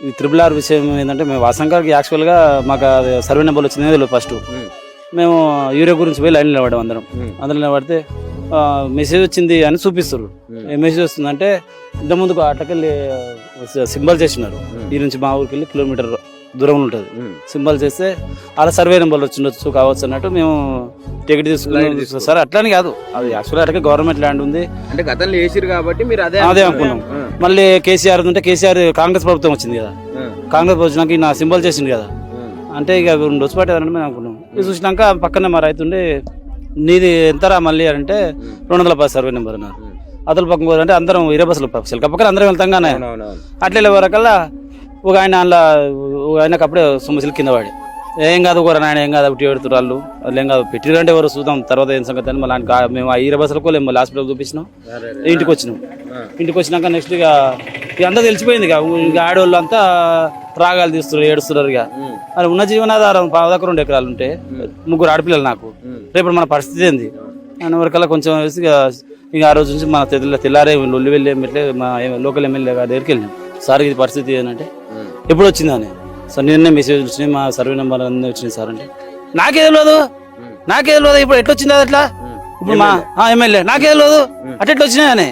ఈ RRR విషయం ఏంటంటే మేము వాసంకానికి యాక్చువల్గా మాకు సర్వే నెంబర్లు వచ్చింది తెలియదు ఫస్ట్. మేము యూరియా గురించి పోయి లైన్ నిలబడ్డాం అందరం. అందులో నిలబడితే మెసేజ్ వచ్చింది అని చూపిస్తారు. ఏ మెసేజ్ వస్తుందంటే ఇంతకుముందుకు అట్లకెళ్ళి సింబల్ చేసినారు. ఈ నుంచి మా ఊరికి వెళ్ళి కిలోమీటర్ దూరం ఉంటుంది. సింబల్ చేస్తే అలా సర్వే నెంబర్లు వచ్చిండొచ్చు కావచ్చు అన్నట్టు మేము టికెట్ తీసుకున్నాం సార్. అట్లానే కాదు, అది యాక్చువల్గా అట్లకే గవర్నమెంట్ ల్యాండ్ ఉంది అంటే గతంలో వేసిరు కాబట్టి మీరు అదే అనుకున్నాం. మళ్ళీ కేసీఆర్ ఉంటే కేసీఆర్ కాంగ్రెస్ ప్రభుత్వం వచ్చింది కదా, కాంగ్రెస్ వచ్చినాక నా సింబల్ చేసింది కదా అంటే ఇక రెండు వచ్చి పట్టేదారని మేము అనుకున్నాం. ఇది చూసినాక పక్కనే మా రైతు ఉండి నీది ఎంతరా మళ్ళీ అంటే 210 సర్వే నెంబర్ అన్నారు. అతలు పక్కన పోదంటే అందరం 20 బస్సులు పక్కన అందరం వెళ్తాం కానీ అట్లా వెళ్ళేవరకల్లా ఒక ఆయన అందులో ఆయనకు అప్పుడే సొమ్ముసిలు కింద వాడి ఏం కాదు కూర నాయన ఏం కాదు ఒకటి పెడుతున్నారు వాళ్ళు వాళ్ళు ఏం కాదు పెట్టిరంటే ఎవరు చూద్దాం తర్వాత ఏం సంగతి అని మళ్ళీ మేము 20 బస్సులకు మళ్ళీ హాస్పిటల్ చూపించినాం. ఇంటికి వచ్చినాం. ఇంటికి వచ్చినాక నెక్స్ట్ ఇక అంతా తెలిసిపోయింది. ఇక ఆడవాళ్ళు అంతా రాగాలు తీస్తున్నారు, ఏడుస్తున్నారు. ఇక అది ఉన్న జీవనాధారం 2 ఎకరాలు ఉంటే 3 ఆడపిల్లలు నాకు. రేపు మన పరిస్థితి ఏంది అని వరకల్లా కొంచెం వేసి ఇక ఆ రోజు నుంచి మన తెల్లారే లొల్లి వెళ్ళి మా లోకల్ ఎమ్మెల్యే గారి దగ్గరికి వెళ్ళాం. సార్ ఇది పరిస్థితి ఏంటంటే ఎప్పుడు వచ్చిందని సార్ నిన్నే మెసేజ్ వచ్చినాయి, మా సర్వే నెంబర్ అన్నీ వచ్చినాయి సార్ అంటే నాకే తెలియదు ఇప్పుడు ఎట్లా వచ్చింది అది అట్లా ఇప్పుడు మా ఎమ్మెల్యే నాకే తెలియదు అట్టెట్లా వచ్చినాయని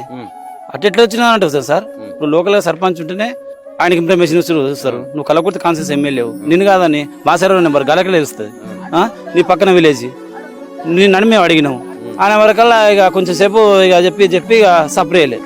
అట్టెట్లా వచ్చినా అంటావు సార్. ఇప్పుడు లోకల్ సర్పంచ్ ఉంటేనే ఆయనకి ఇన్ఫర్మేషన్ చూస్తారు. నువ్వు కలకుర్తి కాన్సెన్స్ ఎమ్మెల్యే నిన్ను కాదని మా సర్వే నెంబర్ గలకలే తెలుస్తుంది. నీ పక్కన విలేజ్ నిన్ను మేము అడిగినాం అనే వరకల్లా ఇక కొంచెం సేపు ఇక చెప్పి ఇక సపరేయలే.